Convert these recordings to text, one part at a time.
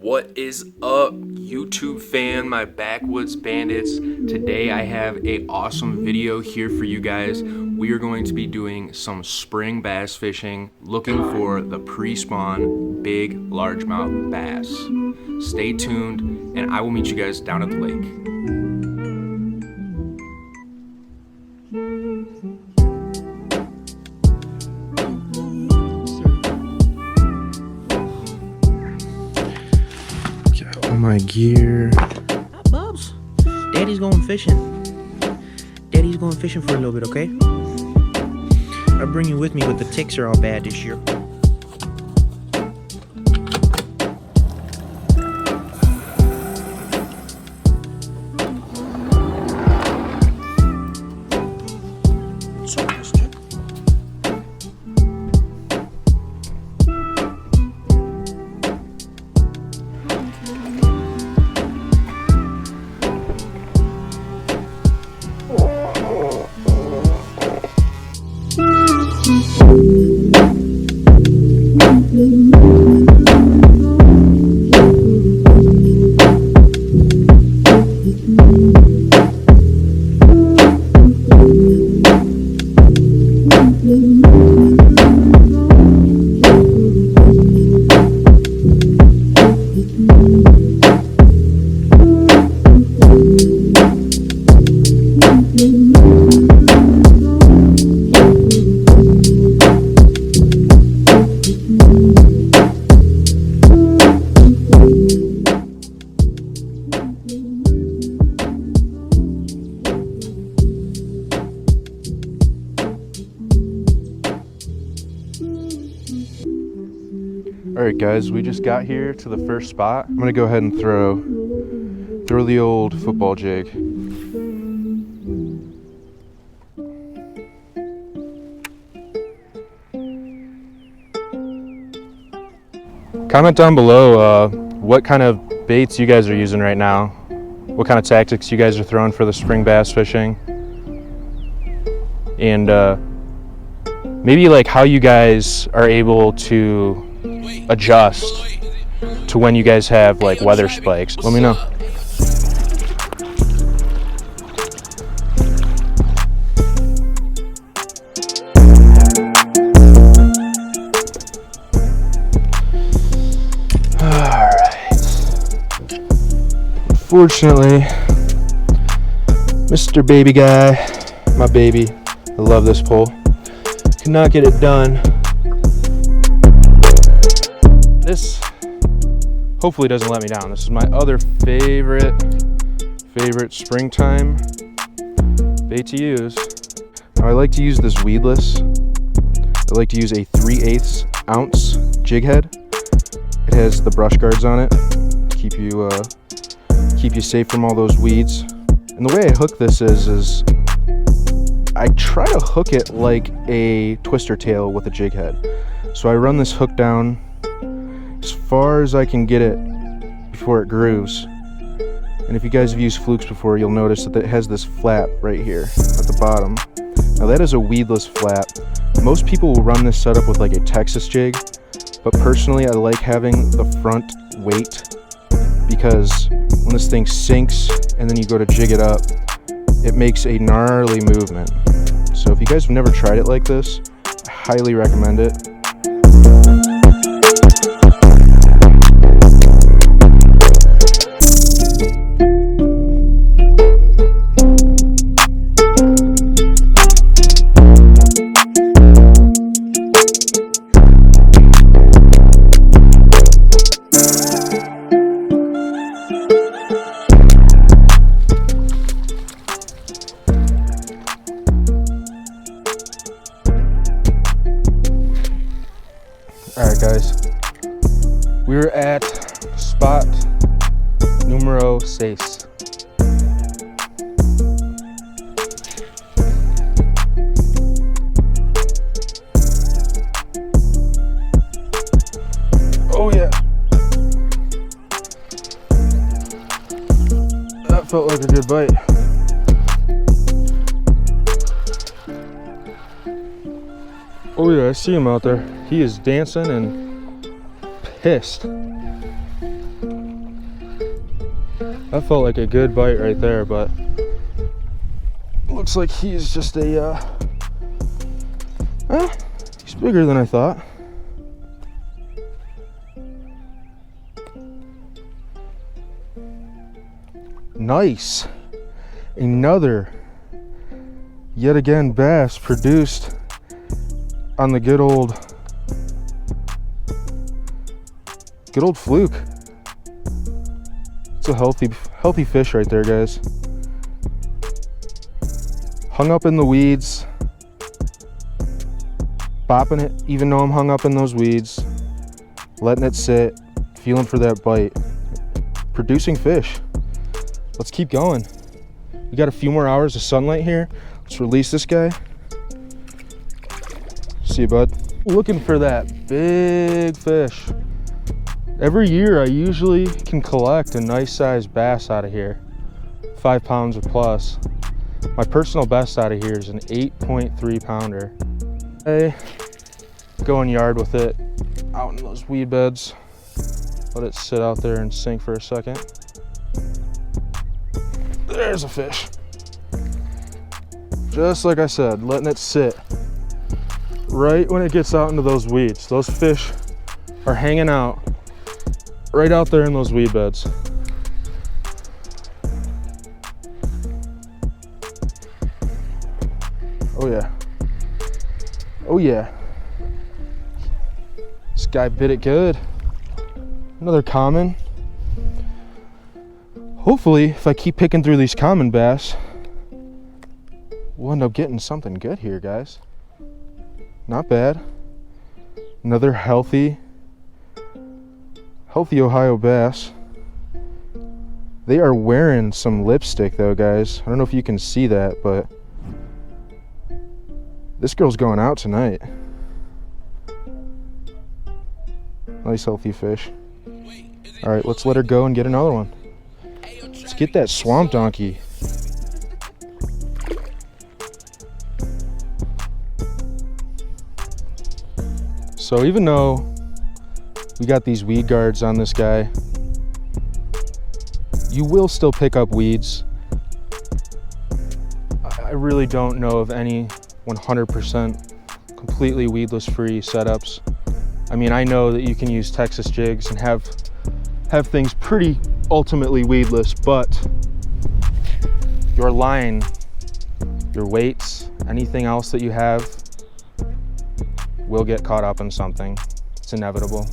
What is up, YouTube fan, my backwoods bandits? Today I have an awesome video here for you guys. We are going to be doing some spring bass fishing, looking for the pre-spawn big largemouth bass. Stay tuned, and I will meet you guys down at the lake. My gear. Bubs, Daddy's going fishing. Daddy's going fishing for a little bit, okay? I'll bring you with me, but the ticks are all bad this year. Alright guys, we just got here to the first spot. I'm gonna go ahead and throw the old football jig. Comment down below what kind of baits you guys are using right now. What kind of tactics you guys are throwing for the spring bass fishing. And maybe like how you guys are able to adjust to when you guys have like weather spikes. Let me know. Unfortunately, Mr. Baby Guy, my baby, I love this pole, could not get it done. This hopefully doesn't let me down. This is my other favorite springtime bait to use. Now I like to use this weedless. I like to use a 3/8 ounce jig head. It has the brush guards on it to keep you safe from all those weeds. And the way I hook this is I try to hook it like a twister tail with a jig head. So I run this hook down as far as I can get it before it grooves. And if you guys have used flukes before, you'll notice that it has this flap right here at the bottom. Now that is a weedless flap. Most people will run this setup with like a Texas jig, but personally I like having the front weight, because when this thing sinks and then you go to jig it up, it makes a gnarly movement. So if you guys have never tried it like this, I highly recommend it. Alright guys, we're at spot numero 6. Oh yeah, that felt like a good bite. Oh yeah, I see him out there. He is dancing and pissed. That felt like a good bite right there, but looks like he's just a, he's bigger than I thought. Nice. Another, yet again, bass produced on the good old fluke. It's a healthy fish right there, guys. Hung up in the weeds, bopping it even though I'm hung up in those weeds, letting it sit, feeling for that bite, producing fish. Let's keep going. We got a few more hours of sunlight here. Let's release this guy. See you, bud. Looking for that big fish. Every year I usually can collect a nice sized bass out of here, 5 pounds or plus. My personal best out of here is an 8.3 pounder. I go in yard with it out in those weed beds. Let it sit out there and sink for a second. There's a fish. Just like I said, letting it sit. Right when it gets out into those weeds, those fish are hanging out right out there in those weed beds. Oh yeah. Oh yeah. This guy bit it good. Another common. Hopefully, if I keep picking through these common bass, we'll end up getting something good here, guys. Not bad. Another healthy Ohio bass. They are wearing some lipstick though, guys. I don't know if you can see that, but this girl's going out tonight. Nice healthy fish. All right, let's let her go and get another one. Let's get that swamp donkey. So even though we got these weed guards on this guy, you will still pick up weeds. I really don't know of any 100% completely weedless free setups. I mean, I know that you can use Texas jigs and have things pretty ultimately weedless, but your line, your weights, anything else that you have will get caught up in something. It's inevitable.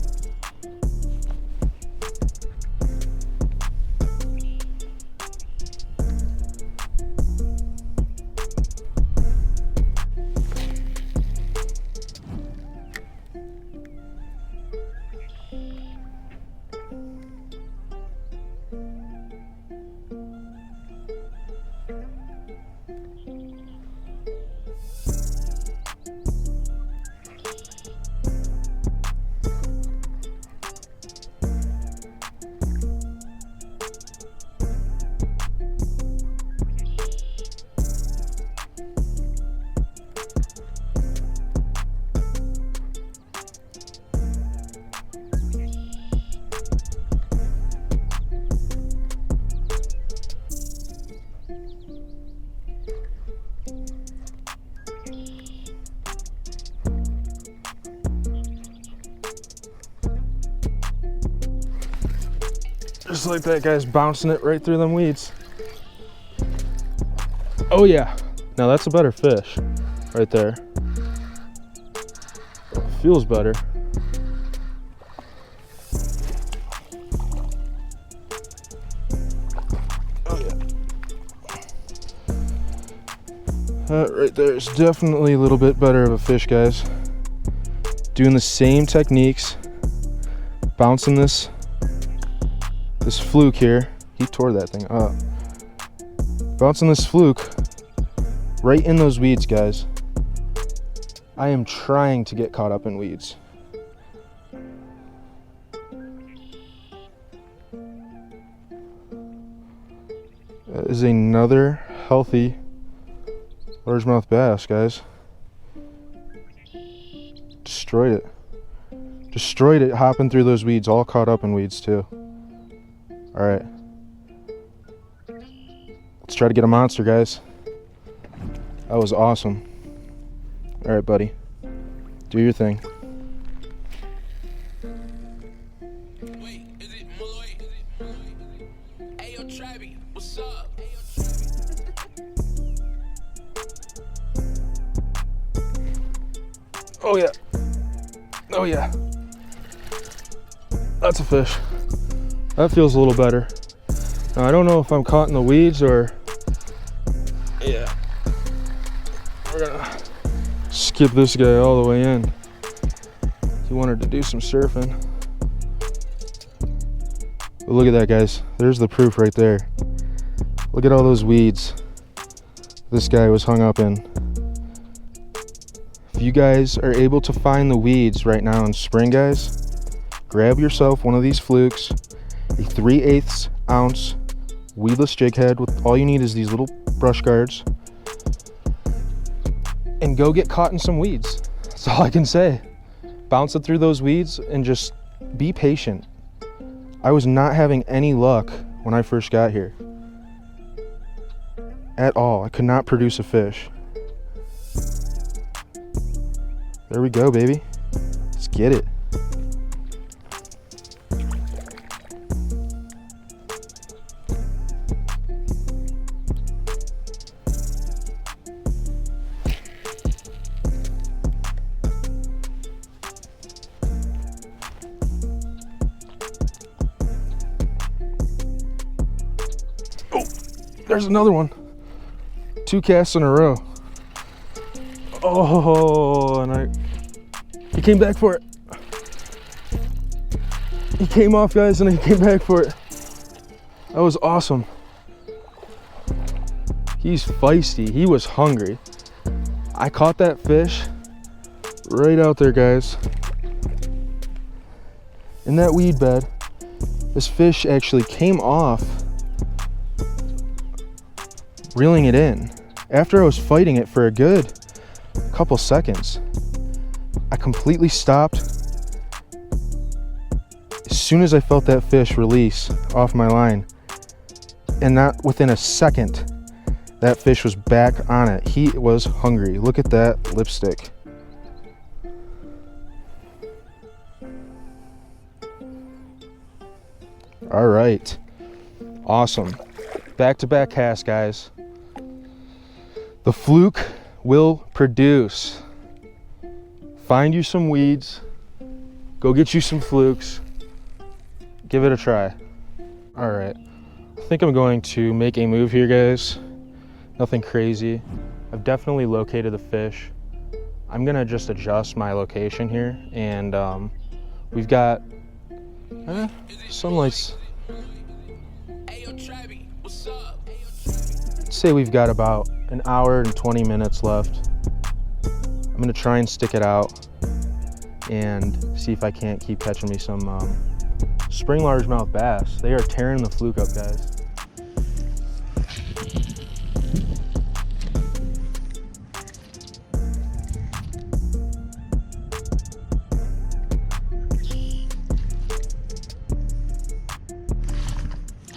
Just like that guy's bouncing it right through them weeds. Oh yeah, now that's a better fish right there. Feels better. Oh yeah. That right there is definitely a little bit better of a fish, guys. Doing the same techniques, bouncing this fluke here. He tore that thing up. Bouncing this fluke right in those weeds, guys. I am trying to get caught up in weeds. That is another healthy largemouth bass, guys. Destroyed it. Destroyed it hopping through those weeds, all caught up in weeds too. All right, Let's try to get a monster, guys. That was awesome. All right, buddy. Do your thing. Wait, is it Malloy? Hey, yo, Travi, what's up? Oh yeah. Oh yeah. That's a fish. That feels a little better. Now, I don't know if I'm caught in the weeds or... Yeah. We're gonna skip this guy all the way in. He wanted to do some surfing. But look at that, guys. There's the proof right there. Look at all those weeds this guy was hung up in. If you guys are able to find the weeds right now in spring, guys, grab yourself one of these flukes, a 3/8 ounce weedless jig head. With all you need is these little brush guards, and go get caught in some weeds. That's all I can say. Bounce it through those weeds and just be patient. I was not having any luck when I first got here at all. I could not produce a fish. There we go, baby. Let's get it. Oh, there's another one. 2 casts in a row. Oh, and he came back for it. He came off, guys, and he came back for it. That was awesome. He's feisty. He was hungry. I caught that fish right out there, guys, in that weed bed. This fish actually came off, reeling it in. After I was fighting it for a good couple seconds, I completely stopped. As soon as I felt that fish release off my line, and not within a second, that fish was back on it. He was hungry. Look at that lipstick. All right, awesome. Back-to-back cast, guys. The fluke will produce. Find you some weeds, go get you some flukes, give it a try. All right, I think I'm going to make a move here, guys. Nothing crazy. I've definitely located the fish. I'm gonna just adjust my location here, and we've got sunlight's. Hey, yo, Travi, what's up? Say we've got about an hour and 20 minutes left. I'm gonna try and stick it out and see if I can't keep catching me some spring largemouth bass. They are tearing the fluke up, guys.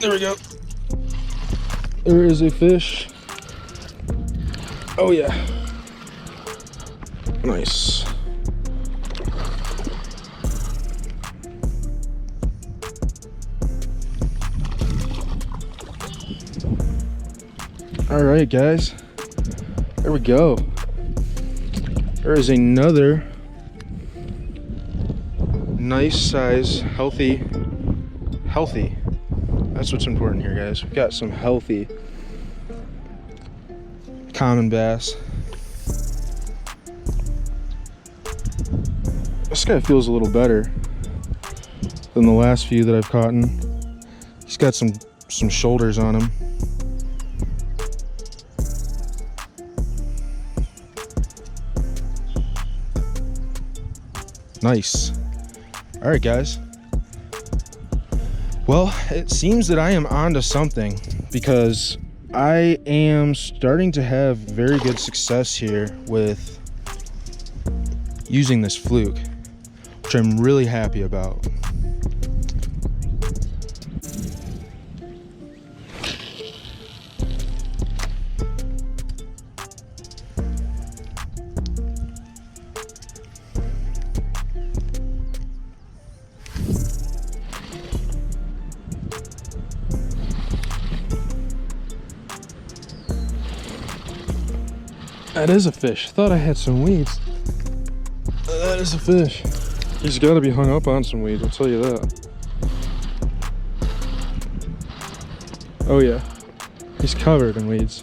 There we go. There is a fish. Oh yeah. Nice. All right, guys. There we go. There is another nice size, healthy. That's what's important here, guys. We've got some healthy common bass. This guy feels a little better than the last few that I've caught in. He's got some shoulders on him. Nice. All right, guys. Well, it seems that I am onto something, because I am starting to have very good success here with using this fluke, which I'm really happy about. That is a fish. Thought I had some weeds. That is a fish. He's got to be hung up on some weeds, I'll tell you that. Oh yeah, he's covered in weeds.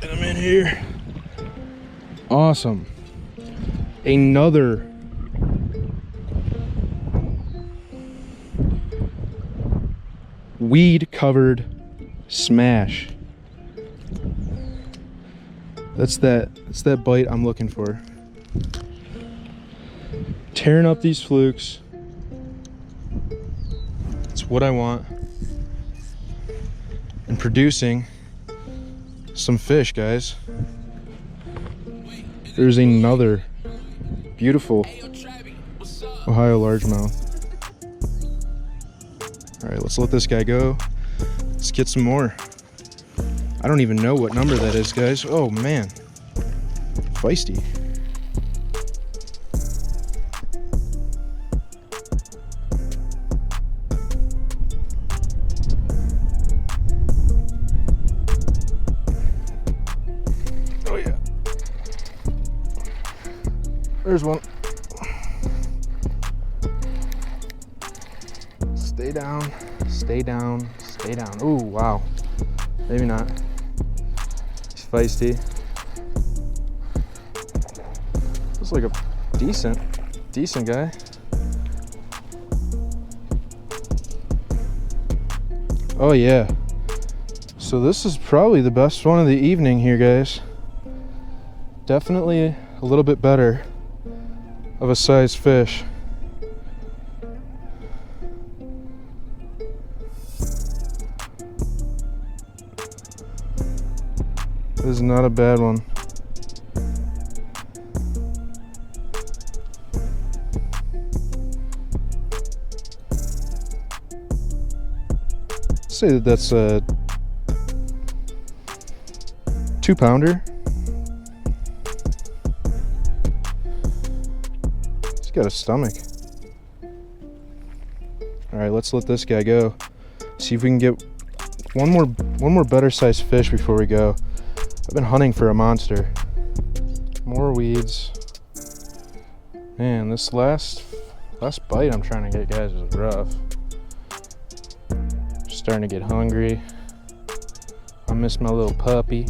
Get him in here. Awesome. Another weed covered smash. That's that bite I'm looking for. Tearing up these flukes. That's what I want. And producing some fish, guys. There's another beautiful Ohio largemouth. All right, let's let this guy go. Let's get some more. I don't even know what number that is, guys. Oh man, feisty. Oh yeah. There's one. Stay down, stay down, stay down. Ooh, wow. Maybe not. He's feisty. Looks like a decent guy. Oh yeah. So this is probably the best one of the evening here, guys. Definitely a little bit better of a size fish. This is not a bad one. I'd say that that's a 2-pounder. He's got a stomach. All right, let's let this guy go. See if we can get one more better sized fish before we go. I've been hunting for a monster. More weeds. Man, this last bite I'm trying to get, guys, is rough. Starting to get hungry. I miss my little puppy.